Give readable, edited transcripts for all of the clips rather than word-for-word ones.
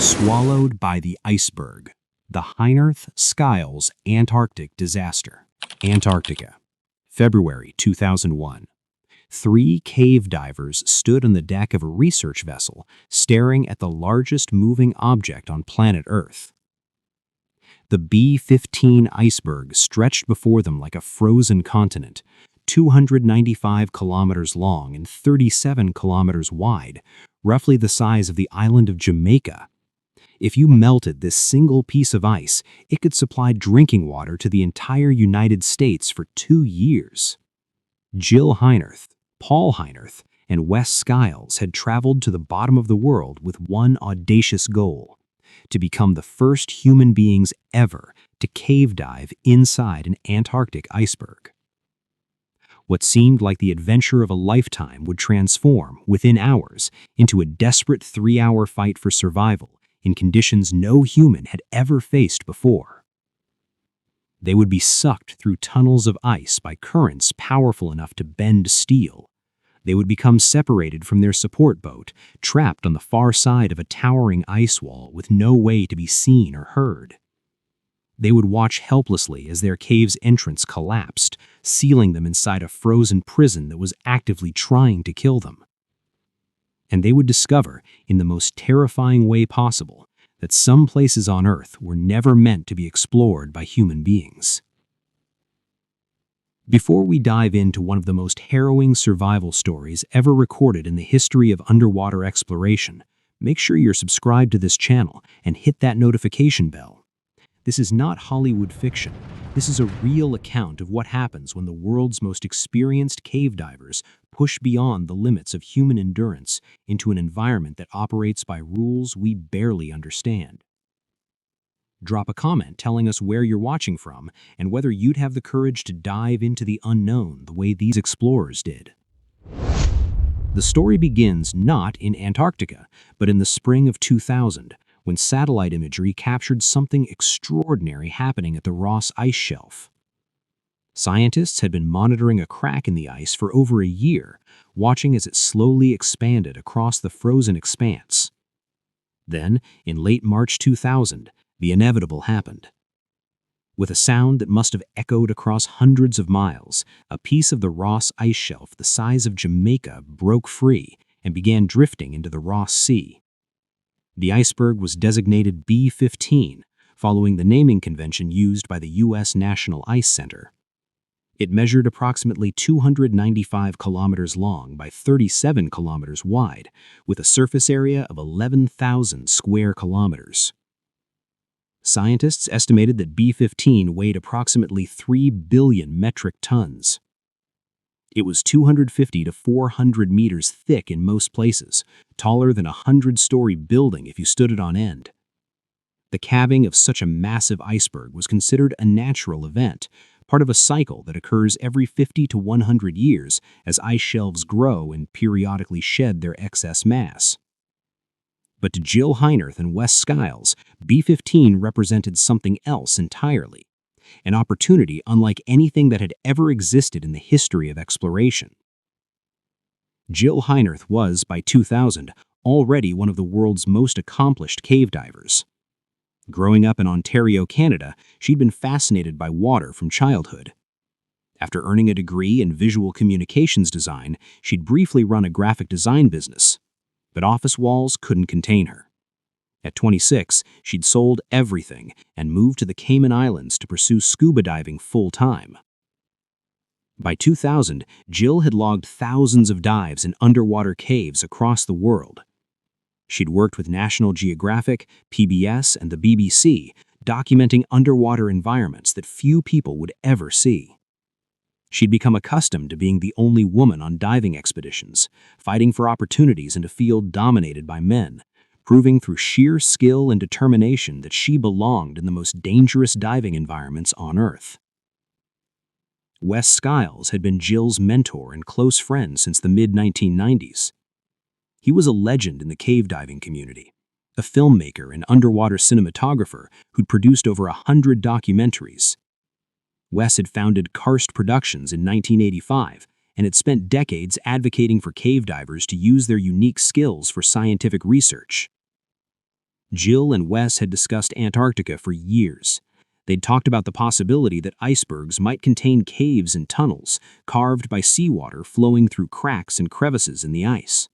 Swallowed by the iceberg. The Heinerth-Skiles Antarctic disaster. Antarctica, February 2001. Three cave divers stood on the deck of a research vessel, staring at the largest moving object on planet Earth. The B-15 iceberg stretched before them like a frozen continent, 295 kilometers long and 37 kilometers wide, roughly the size of the island of Jamaica. If you melted this single piece of ice, it could supply drinking water to the entire United States for 2 years. Jill Heinerth, Paul Heinerth, and Wes Skiles had traveled to the bottom of the world with one audacious goal: to become the first human beings ever to cave dive inside an Antarctic iceberg. What seemed like the adventure of a lifetime would transform, within hours, into a desperate 3-hour fight for survival in conditions no human had ever faced before. They would be sucked through tunnels of ice by currents powerful enough to bend steel. They would become separated from their support boat, trapped on the far side of a towering ice wall with no way to be seen or heard. They would watch helplessly as their cave's entrance collapsed, sealing them inside a frozen prison that was actively trying to kill them. And they would discover, in the most terrifying way possible, that some places on Earth were never meant to be explored by human beings. Before we dive into one of the most harrowing survival stories ever recorded in the history of underwater exploration, make sure you're subscribed to this channel and hit that notification bell. This is not Hollywood fiction. This is a real account of what happens when the world's most experienced cave divers push beyond the limits of human endurance into an environment that operates by rules we barely understand. Drop a comment telling us where you're watching from and whether you'd have the courage to dive into the unknown the way these explorers did. The story begins not in Antarctica, but in the spring of 2000, when satellite imagery captured something extraordinary happening at the Ross Ice Shelf. Scientists had been monitoring a crack in the ice for over a year, watching as it slowly expanded across the frozen expanse. Then, in late March 2000, the inevitable happened. With a sound that must have echoed across hundreds of miles, a piece of the Ross Ice Shelf the size of Jamaica broke free and began drifting into the Ross Sea. The iceberg was designated B-15, following the naming convention used by the U.S. National Ice Center. It measured approximately 295 kilometers long by 37 kilometers wide, with a surface area of 11,000 square kilometers. Scientists estimated that B-15 weighed approximately 3 billion metric tons. It was 250 to 400 meters thick in most places, taller than a 100-story building if you stood it on end. The calving of such a massive iceberg was considered a natural event, part of a cycle that occurs every 50 to 100 years as ice shelves grow and periodically shed their excess mass. But to Jill Heinerth and Wes Skiles, B-15 represented something else entirely. An opportunity unlike anything that had ever existed in the history of exploration. Jill Heinerth was, by 2000, already one of the world's most accomplished cave divers. Growing up in Ontario, Canada, she'd been fascinated by water from childhood. After earning a degree in visual communications design, she'd briefly run a graphic design business, but office walls couldn't contain her. At 26, she'd sold everything and moved to the Cayman Islands to pursue scuba diving full-time. By 2000, Jill had logged thousands of dives in underwater caves across the world. She'd worked with National Geographic, PBS, and the BBC, documenting underwater environments that few people would ever see. She'd become accustomed to being the only woman on diving expeditions, fighting for opportunities in a field dominated by men, proving through sheer skill and determination that she belonged in the most dangerous diving environments on Earth. Wes Skiles had been Jill's mentor and close friend since the mid-1990s. He was a legend in the cave diving community, a filmmaker and underwater cinematographer who'd produced over 100 documentaries. Wes had founded Karst Productions in 1985 and had spent decades advocating for cave divers to use their unique skills for scientific research. Jill and Wes had discussed Antarctica for years. They'd talked about the possibility that icebergs might contain caves and tunnels carved by seawater flowing through cracks and crevices in the ice.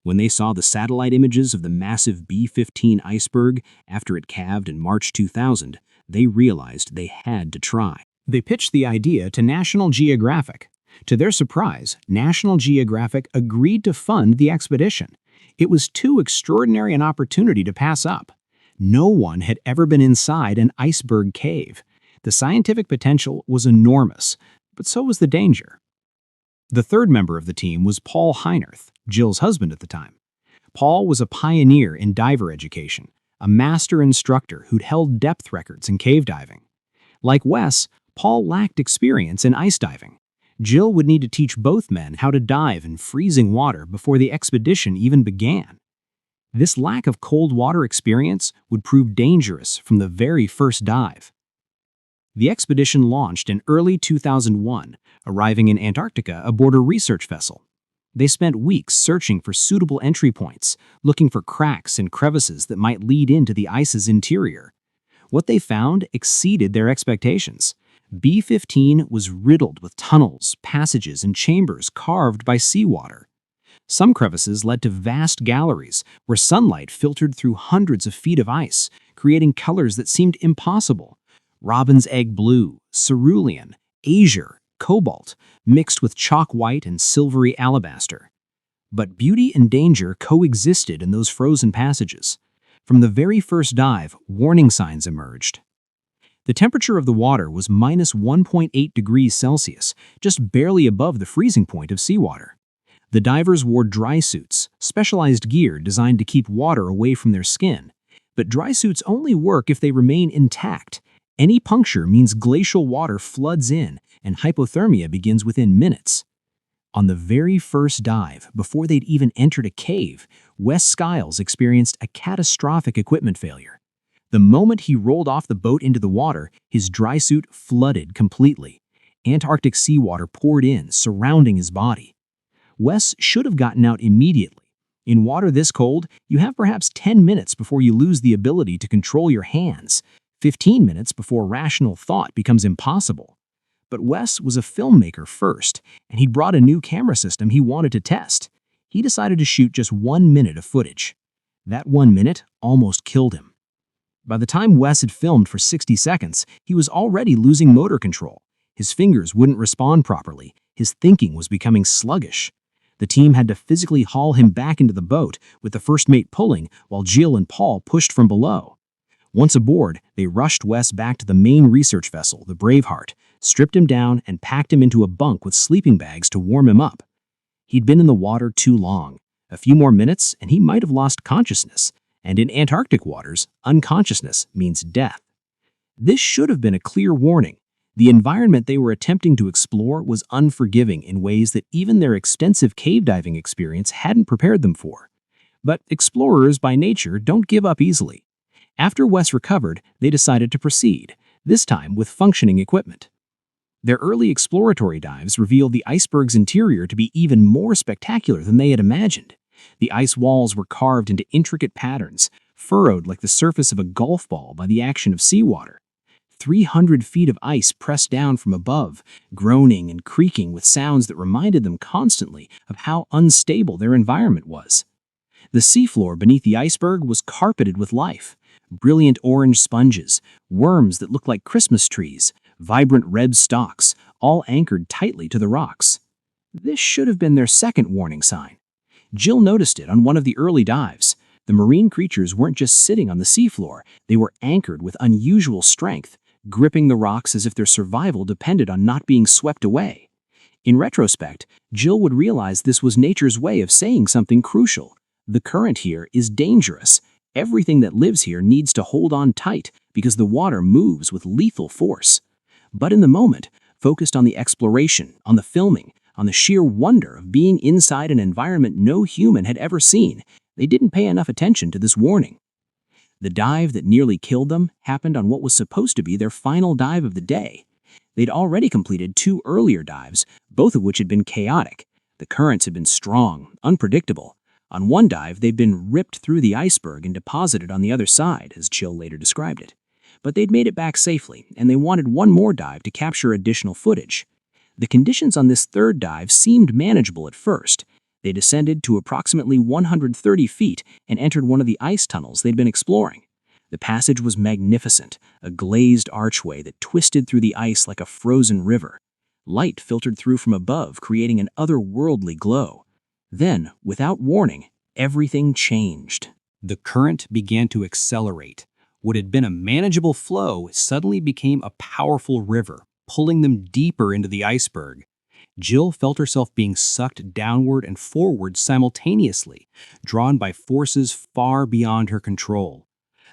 When they saw the satellite images of the massive B-15 iceberg after it calved in March 2000, they realized they had to try. They pitched the idea to National Geographic. To their surprise, National Geographic agreed to fund the expedition. It was too extraordinary an opportunity to pass up. No one had ever been inside an iceberg cave. The scientific potential was enormous, but so was the danger. The third member of the team was Paul Heinerth, Jill's husband at the time. Paul was a pioneer in diver education, a master instructor who'd held depth records in cave diving. Like Wes, Paul lacked experience in ice diving. Jill would need to teach both men how to dive in freezing water before the expedition even began. This lack of cold water experience would prove dangerous from the very first dive. The expedition launched in early 2001, arriving in Antarctica aboard a research vessel. They spent weeks searching for suitable entry points, looking for cracks and crevices that might lead into the ice's interior. What they found exceeded their expectations. B-15 was riddled with tunnels, passages, and chambers carved by seawater. Some crevices led to vast galleries where sunlight filtered through hundreds of feet of ice, creating colors that seemed impossible. Robin's egg blue, cerulean, azure, cobalt, mixed with chalk white and silvery alabaster. But beauty and danger coexisted in those frozen passages. From the very first dive, warning signs emerged. The temperature of the water was minus 1.8 degrees Celsius, just barely above the freezing point of seawater. The divers wore dry suits, specialized gear designed to keep water away from their skin. But dry suits only work if they remain intact. Any puncture means glacial water floods in, and hypothermia begins within minutes. On the very first dive, before they'd even entered a cave, Wes Skiles experienced a catastrophic equipment failure. The moment he rolled off the boat into the water, his dry suit flooded completely. Antarctic seawater poured in, surrounding his body. Wes should have gotten out immediately. In water this cold, you have perhaps 10 minutes before you lose the ability to control your hands, 15 minutes before rational thought becomes impossible. But Wes was a filmmaker first, and he'd brought a new camera system he wanted to test. He decided to shoot just 1 minute of footage. That 1 minute almost killed him. By the time Wes had filmed for 60 seconds, he was already losing motor control. His fingers wouldn't respond properly. His thinking was becoming sluggish. The team had to physically haul him back into the boat, with the first mate pulling while Jill and Paul pushed from below. Once aboard, they rushed Wes back to the main research vessel, the Braveheart, stripped him down and packed him into a bunk with sleeping bags to warm him up. He'd been in the water too long. A few more minutes and he might have lost consciousness, and in Antarctic waters, unconsciousness means death. This should have been a clear warning. The environment they were attempting to explore was unforgiving in ways that even their extensive cave diving experience hadn't prepared them for. But explorers by nature don't give up easily. After Wes recovered, they decided to proceed, this time with functioning equipment. Their early exploratory dives revealed the iceberg's interior to be even more spectacular than they had imagined. The ice walls were carved into intricate patterns, furrowed like the surface of a golf ball by the action of seawater. 300 feet of ice pressed down from above, groaning and creaking with sounds that reminded them constantly of how unstable their environment was. The seafloor beneath the iceberg was carpeted with life. Brilliant orange sponges, worms that looked like Christmas trees, vibrant red stalks, all anchored tightly to the rocks. This should have been their second warning sign. Jill noticed it on one of the early dives. The marine creatures weren't just sitting on the seafloor, they were anchored with unusual strength, gripping the rocks as if their survival depended on not being swept away. In retrospect, Jill would realize this was nature's way of saying something crucial. The current here is dangerous. Everything that lives here needs to hold on tight because the water moves with lethal force. But in the moment, focused on the exploration, on the filming, on the sheer wonder of being inside an environment no human had ever seen, they didn't pay enough attention to this warning. The dive that nearly killed them happened on what was supposed to be their final dive of the day. They'd already completed 2 earlier dives, both of which had been chaotic. The currents had been strong, unpredictable. On one dive, they'd been ripped through the iceberg and deposited on the other side, as Jill later described it. But they'd made it back safely, and they wanted one more dive to capture additional footage. The conditions on this third dive seemed manageable at first. They descended to approximately 130 feet and entered one of the ice tunnels they'd been exploring. The passage was magnificent, a glazed archway that twisted through the ice like a frozen river. Light filtered through from above, creating an otherworldly glow. Then, without warning, everything changed. The current began to accelerate. What had been a manageable flow suddenly became a powerful river, pulling them deeper into the iceberg. Jill felt herself being sucked downward and forward simultaneously, drawn by forces far beyond her control.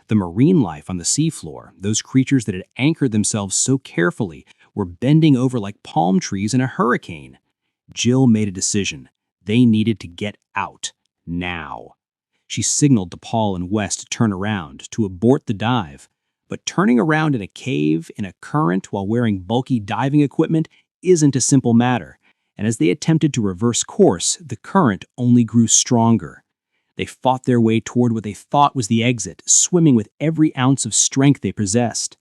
The marine life on the seafloor, those creatures that had anchored themselves so carefully, were bending over like palm trees in a hurricane. Jill made a decision. They needed to get out, now. She signaled to Paul and Wes to turn around, to abort the dive. But turning around in a cave, in a current, while wearing bulky diving equipment isn't a simple matter. And as they attempted to reverse course, the current only grew stronger. They fought their way toward what they thought was the exit, swimming with every ounce of strength they possessed.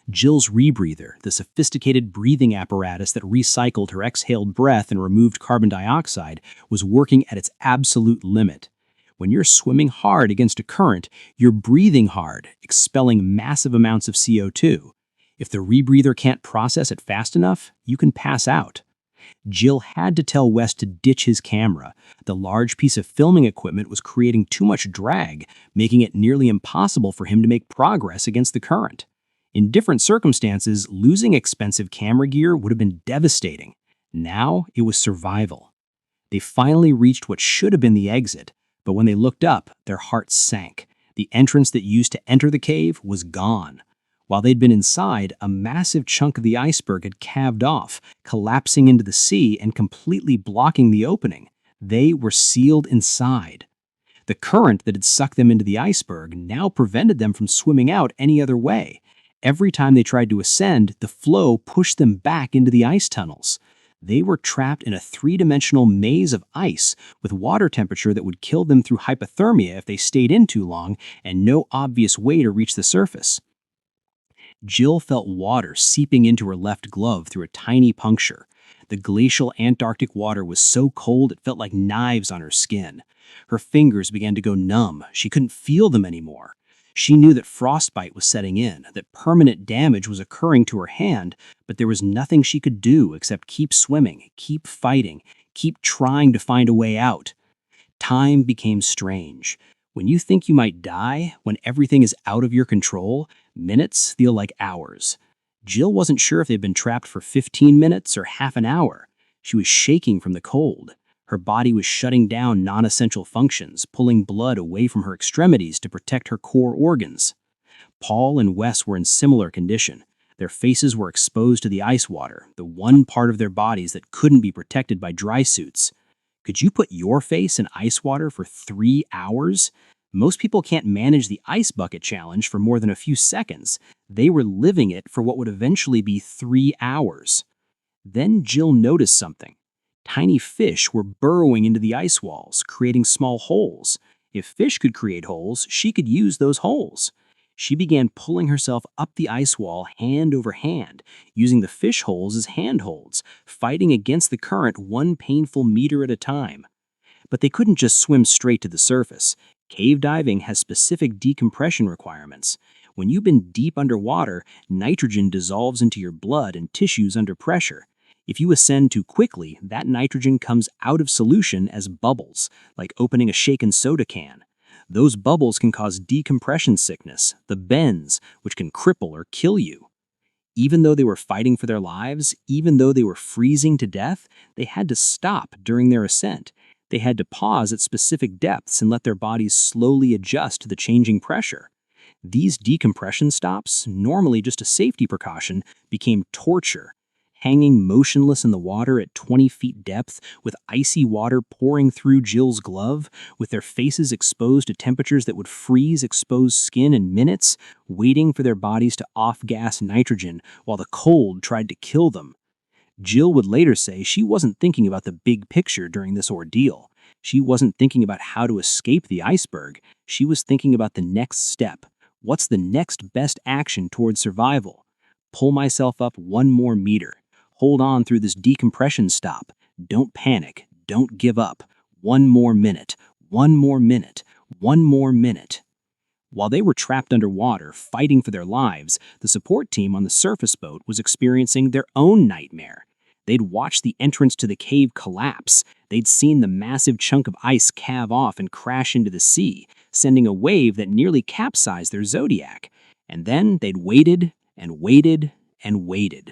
Jill's rebreather, the sophisticated breathing apparatus that recycled her exhaled breath and removed carbon dioxide, was working at its absolute limit. When you're swimming hard against a current, you're breathing hard, expelling massive amounts of CO2. If the rebreather can't process it fast enough, you can pass out. Jill had to tell Wes to ditch his camera. The large piece of filming equipment was creating too much drag, making it nearly impossible for him to make progress against the current. In different circumstances, losing expensive camera gear would have been devastating. Now it was survival. They finally reached what should have been the exit, but when they looked up, their hearts sank. The entrance that used to enter the cave was gone. While they'd been inside, a massive chunk of the iceberg had calved off, collapsing into the sea and completely blocking the opening. They were sealed inside. The current that had sucked them into the iceberg now prevented them from swimming out any other way. Every time they tried to ascend, the flow pushed them back into the ice tunnels. They were trapped in a three-dimensional maze of ice with water temperature that would kill them through hypothermia if they stayed in too long, and no obvious way to reach the surface. Jill felt water seeping into her left glove through a tiny puncture. The glacial Antarctic water was so cold it felt like knives on her skin. Her fingers began to go numb. She couldn't feel them anymore. She knew that frostbite was setting in, that permanent damage was occurring to her hand, but there was nothing she could do except keep swimming, keep fighting, keep trying to find a way out. Time became strange. When you think you might die, when everything is out of your control, minutes feel like hours. Jill wasn't sure if they'd been trapped for 15 minutes or half an hour. She was shaking from the cold. Her body was shutting down non-essential functions, pulling blood away from her extremities to protect her core organs. Paul and Wes were in similar condition. Their faces were exposed to the ice water, the one part of their bodies that couldn't be protected by dry suits. Could you put your face in ice water for 3 hours? Most people can't manage the ice bucket challenge for more than a few seconds. They were living it for what would eventually be 3 hours. Then Jill noticed something. Tiny fish were burrowing into the ice walls, creating small holes. If fish could create holes, she could use those holes. She began pulling herself up the ice wall hand over hand, using the fish holes as handholds, fighting against the current one painful meter at a time. But they couldn't just swim straight to the surface. Cave diving has specific decompression requirements. When you've been deep underwater, nitrogen dissolves into your blood and tissues under pressure. If you ascend too quickly, that nitrogen comes out of solution as bubbles, like opening a shaken soda can. Those bubbles can cause decompression sickness, the bends, which can cripple or kill you. Even though they were fighting for their lives, even though they were freezing to death, they had to stop during their ascent. They had to pause at specific depths and let their bodies slowly adjust to the changing pressure. These decompression stops, normally just a safety precaution, became torture. Hanging motionless in the water at 20 feet depth, with icy water pouring through Jill's glove, with their faces exposed to temperatures that would freeze exposed skin in minutes, waiting for their bodies to off-gas nitrogen while the cold tried to kill them. Jill would later say she wasn't thinking about the big picture during this ordeal. She wasn't thinking about how to escape the iceberg. She was thinking about the next step. What's the next best action towards survival? Pull myself up 1 more meter. Hold on through this decompression stop. Don't panic. Don't give up. 1 more minute. 1 more minute. 1 more minute. While they were trapped underwater, fighting for their lives, the support team on the surface boat was experiencing their own nightmare. They'd watched the entrance to the cave collapse. They'd seen the massive chunk of ice calve off and crash into the sea, sending a wave that nearly capsized their Zodiac. And then they'd waited and waited and waited.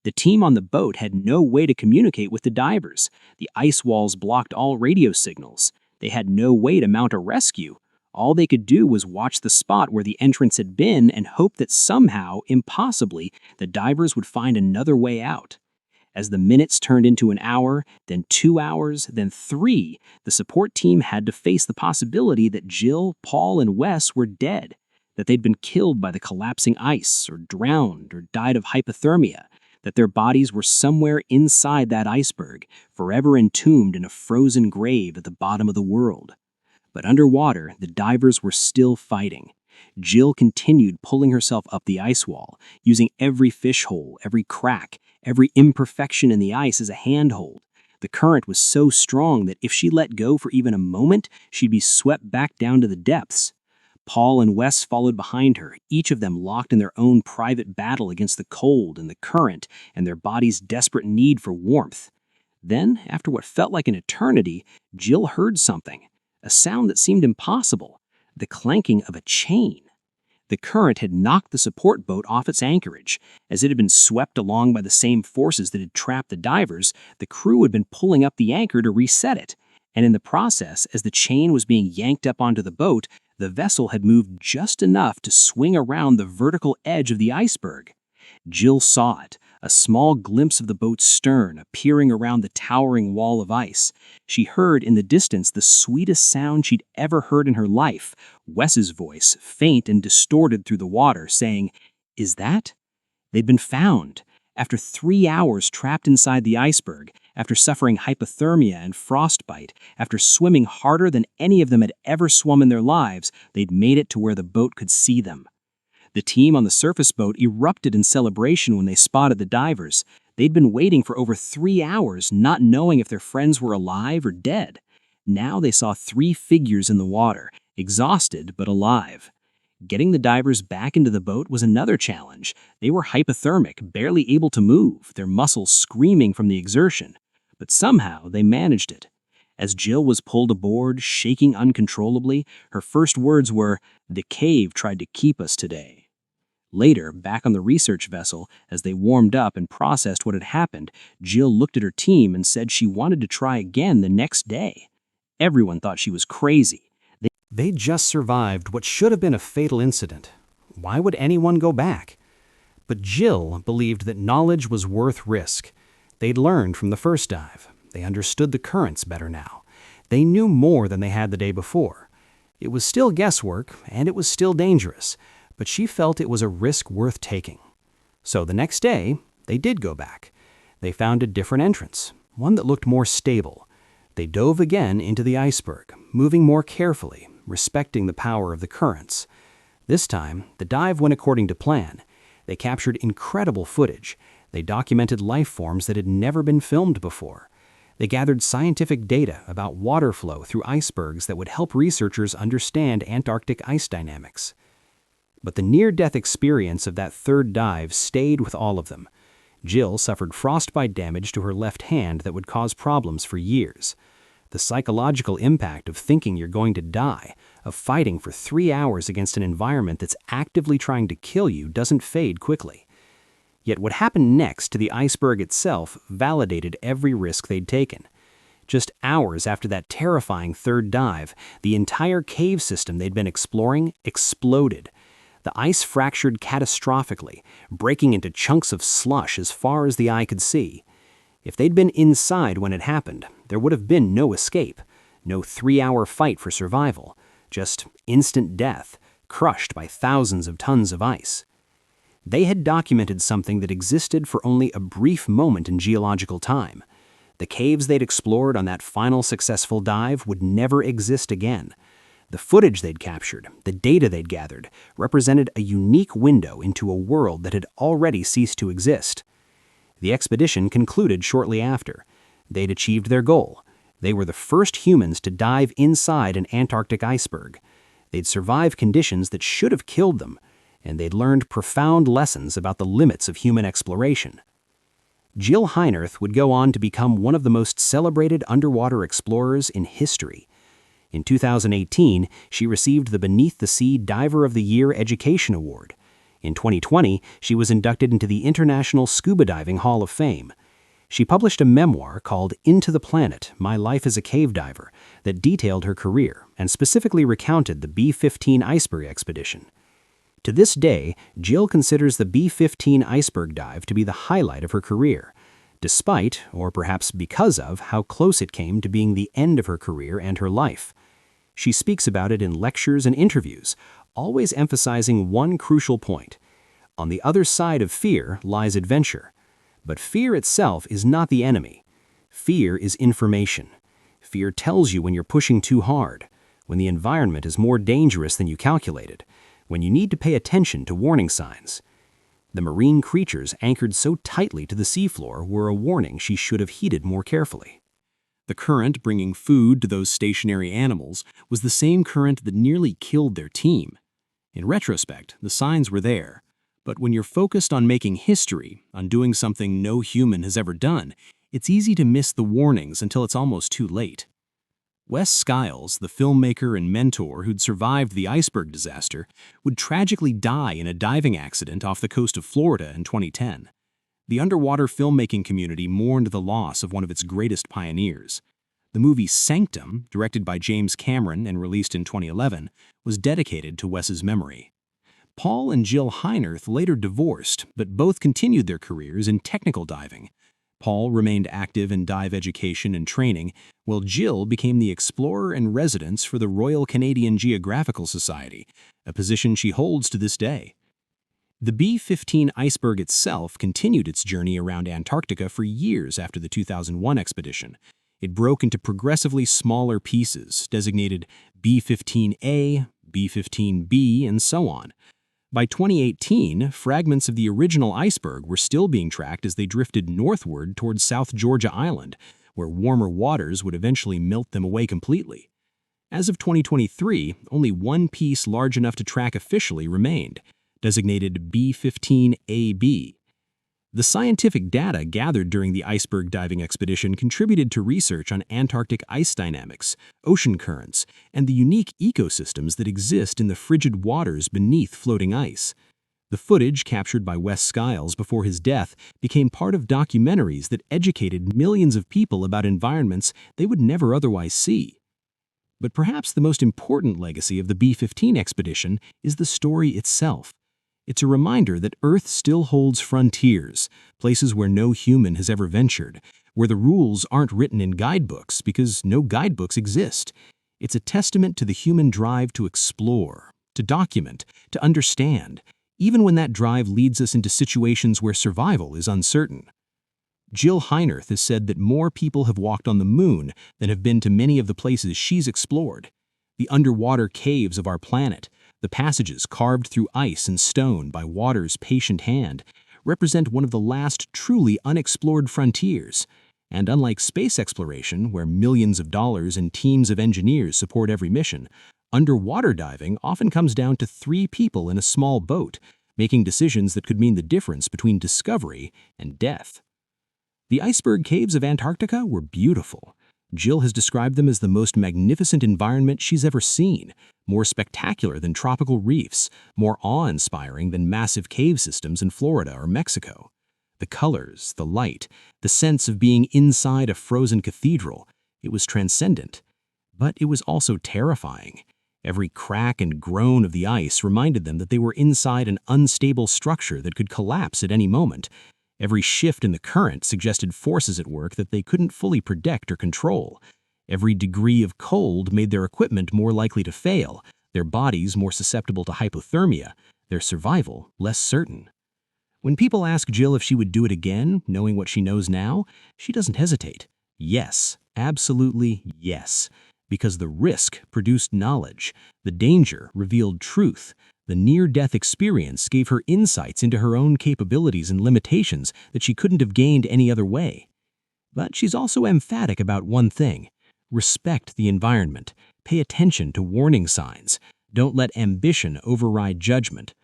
The team on the boat had no way to communicate with the divers. The ice walls blocked all radio signals. They had no way to mount a rescue. All they could do was watch the spot where the entrance had been and hope that somehow, impossibly, the divers would find another way out. As the minutes turned into an hour, then 2 hours, then 3, the support team had to face the possibility that Jill, Paul, and Wes were dead, that they'd been killed by the collapsing ice, or drowned, or died of hypothermia, that their bodies were somewhere inside that iceberg, forever entombed in a frozen grave at the bottom of the world. But underwater, the divers were still fighting. Jill continued pulling herself up the ice wall, using every fish hole, every crack, every imperfection in the ice as a handhold. The current was so strong that if she let go for even a moment, she'd be swept back down to the depths. Paul and Wes followed behind her, each of them locked in their own private battle against the cold and the current and their body's desperate need for warmth. Then, after what felt like an eternity, Jill heard something, a sound that seemed impossible, the clanking of a chain. The current had knocked the support boat off its anchorage. As it had been swept along by the same forces that had trapped the divers, the crew had been pulling up the anchor to reset it. And in the process, as the chain was being yanked up onto the boat, the vessel had moved just enough to swing around the vertical edge of the iceberg. Jill saw it, a small glimpse of the boat's stern appearing around the towering wall of ice. She heard in the distance the sweetest sound she'd ever heard in her life, Wes's voice, faint and distorted through the water, saying, "Is that?" They'd been found. After 3 hours trapped inside the iceberg, after suffering hypothermia and frostbite, after swimming harder than any of them had ever swum in their lives, they'd made it to where the boat could see them. The team on the surface boat erupted in celebration when they spotted the divers. They'd been waiting for over 3 hours, not knowing if their friends were alive or dead. Now they saw 3 figures in the water, exhausted but alive. Getting the divers back into the boat was another challenge. They were hypothermic, barely able to move, their muscles screaming from the exertion. But somehow they managed it. As Jill was pulled aboard, shaking uncontrollably, her first words were, "The cave tried to keep us today." Later, back on the research vessel, as they warmed up and processed what had happened, Jill looked at her team and said she wanted to try again the next day. Everyone thought she was crazy. They'd just survived what should have been a fatal incident. Why would anyone go back? But Jill believed that knowledge was worth risk. They'd learned from the first dive. They understood the currents better now. They knew more than they had the day before. It was still guesswork, and it was still dangerous, but she felt it was a risk worth taking. So the next day, they did go back. They found a different entrance, one that looked more stable. They dove again into the iceberg, moving more carefully, respecting the power of the currents. This time, the dive went according to plan. They captured incredible footage. They documented life forms that had never been filmed before. They gathered scientific data about water flow through icebergs that would help researchers understand Antarctic ice dynamics. But the near-death experience of that third dive stayed with all of them. Jill suffered frostbite damage to her left hand that would cause problems for years. The psychological impact of thinking you're going to die, of fighting for 3 hours against an environment that's actively trying to kill you, doesn't fade quickly. Yet what happened next to the iceberg itself validated every risk they'd taken. Just hours after that terrifying third dive, the entire cave system they'd been exploring exploded. The ice fractured catastrophically, breaking into chunks of slush as far as the eye could see. If they'd been inside when it happened, there would have been no escape, no 3-hour fight for survival, just instant death, crushed by thousands of tons of ice. They had documented something that existed for only a brief moment in geological time. The caves they'd explored on that final successful dive would never exist again. The footage they'd captured, the data they'd gathered, represented a unique window into a world that had already ceased to exist. The expedition concluded shortly after. They'd achieved their goal. They were the first humans to dive inside an Antarctic iceberg. They'd survived conditions that should have killed them, and they'd learned profound lessons about the limits of human exploration. Jill Heinerth would go on to become one of the most celebrated underwater explorers in history. In 2018, she received the Beneath the Sea Diver of the Year Education Award. In 2020, she was inducted into the International Scuba Diving Hall of Fame. She published a memoir called Into the Planet, My Life as a Cave Diver, that detailed her career and specifically recounted the B-15 iceberg expedition. To this day, Jill considers the B-15 iceberg dive to be the highlight of her career, despite, or perhaps because of, how close it came to being the end of her career and her life. She speaks about it in lectures and interviews, always emphasizing one crucial point. On the other side of fear lies adventure. But fear itself is not the enemy. Fear is information. Fear tells you when you're pushing too hard, when the environment is more dangerous than you calculated, when you need to pay attention to warning signs. The marine creatures anchored so tightly to the seafloor were a warning she should have heeded more carefully. The current bringing food to those stationary animals was the same current that nearly killed their team. In retrospect, the signs were there. But when you're focused on making history, on doing something no human has ever done, it's easy to miss the warnings until it's almost too late. Wes Skiles, the filmmaker and mentor who'd survived the iceberg disaster, would tragically die in a diving accident off the coast of Florida in 2010. The underwater filmmaking community mourned the loss of one of its greatest pioneers. The movie Sanctum, directed by James Cameron and released in 2011, was dedicated to Wes's memory. Paul and Jill Heinerth later divorced, but both continued their careers in technical diving. Paul remained active in dive education and training, while Jill became the explorer in residence for the Royal Canadian Geographical Society, a position she holds to this day. The B-15 iceberg itself continued its journey around Antarctica for years after the 2001 expedition. It broke into progressively smaller pieces, designated B-15A, B-15B, and so on. By 2018, fragments of the original iceberg were still being tracked as they drifted northward towards South Georgia Island, where warmer waters would eventually melt them away completely. As of 2023, only one piece large enough to track officially remained, designated B-15AB. The scientific data gathered during the iceberg diving expedition contributed to research on Antarctic ice dynamics, ocean currents, and the unique ecosystems that exist in the frigid waters beneath floating ice. The footage captured by Wes Skiles before his death became part of documentaries that educated millions of people about environments they would never otherwise see. But perhaps the most important legacy of the B-15 expedition is the story itself. It's a reminder that Earth still holds frontiers, places where no human has ever ventured, where the rules aren't written in guidebooks because no guidebooks exist. It's a testament to the human drive to explore, to document, to understand, even when that drive leads us into situations where survival is uncertain. Jill Heinerth has said that more people have walked on the moon than have been to many of the places she's explored. The underwater caves of our planet, the passages carved through ice and stone by water's patient hand, represent one of the last truly unexplored frontiers. And unlike space exploration, where millions of dollars and teams of engineers support every mission, underwater diving often comes down to 3 people in a small boat, making decisions that could mean the difference between discovery and death. The iceberg caves of Antarctica were beautiful. Jill has described them as the most magnificent environment she's ever seen, more spectacular than tropical reefs, more awe-inspiring than massive cave systems in Florida or Mexico. The colors, the light, the sense of being inside a frozen cathedral, it was transcendent. But it was also terrifying. Every crack and groan of the ice reminded them that they were inside an unstable structure that could collapse at any moment. Every shift in the current suggested forces at work that they couldn't fully predict or control. Every degree of cold made their equipment more likely to fail, their bodies more susceptible to hypothermia, their survival less certain. When people ask Jill if she would do it again, knowing what she knows now, she doesn't hesitate. Yes, absolutely yes. Because the risk produced knowledge, the danger revealed truth, the near-death experience gave her insights into her own capabilities and limitations that she couldn't have gained any other way. But she's also emphatic about one thing: respect the environment, pay attention to warning signs, don't let ambition override judgment.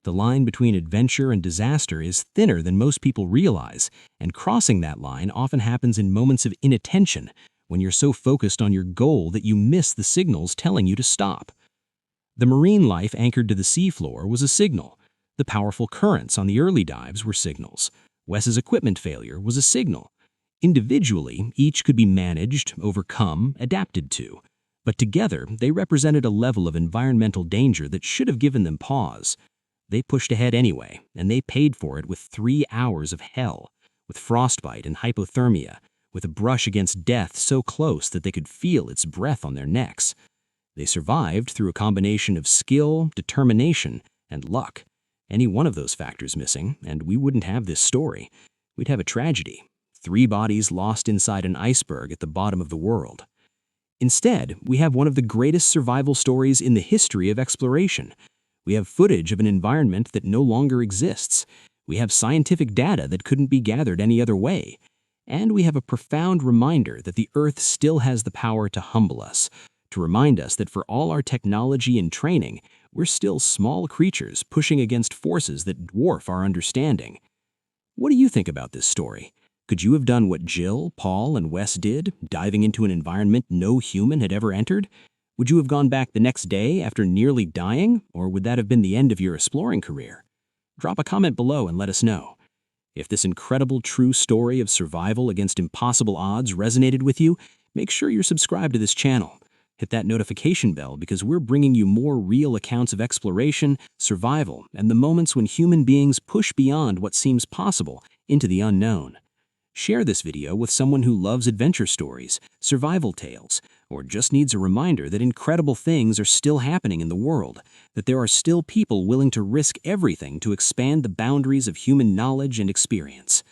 The line between adventure and disaster is thinner than most people realize, and crossing that line often happens in moments of inattention, when you're so focused on your goal that you miss the signals telling you to stop. The marine life anchored to the seafloor was a signal. The powerful currents on the early dives were signals. Wes's equipment failure was a signal. Individually, each could be managed, overcome, adapted to. But together, they represented a level of environmental danger that should have given them pause. They pushed ahead anyway, and they paid for it with 3 hours of hell, with frostbite and hypothermia, with a brush against death so close that they could feel its breath on their necks. They survived through a combination of skill, determination, and luck. Any one of those factors missing, and we wouldn't have this story. We'd have a tragedy. 3 bodies lost inside an iceberg at the bottom of the world. Instead, we have one of the greatest survival stories in the history of exploration. We have footage of an environment that no longer exists. We have scientific data that couldn't be gathered any other way. And we have a profound reminder that the Earth still has the power to humble us, to remind us that for all our technology and training, we're still small creatures pushing against forces that dwarf our understanding. What do you think about this story? Could you have done what Jill, Paul, and Wes did, diving into an environment no human had ever entered? Would you have gone back the next day after nearly dying, or would that have been the end of your exploring career? Drop a comment below and let us know. If this incredible true story of survival against impossible odds resonated with you, make sure you're subscribed to this channel. Hit that notification bell because we're bringing you more real accounts of exploration, survival, and the moments when human beings push beyond what seems possible into the unknown. Share this video with someone who loves adventure stories, survival tales, or just needs a reminder that incredible things are still happening in the world, that there are still people willing to risk everything to expand the boundaries of human knowledge and experience.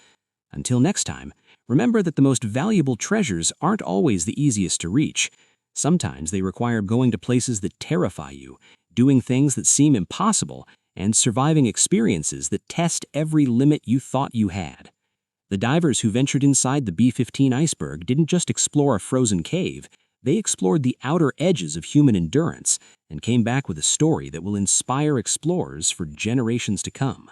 Until next time, remember that the most valuable treasures aren't always the easiest to reach. Sometimes they require going to places that terrify you, doing things that seem impossible, and surviving experiences that test every limit you thought you had. The divers who ventured inside the B-15 iceberg didn't just explore a frozen cave, they explored the outer edges of human endurance and came back with a story that will inspire explorers for generations to come.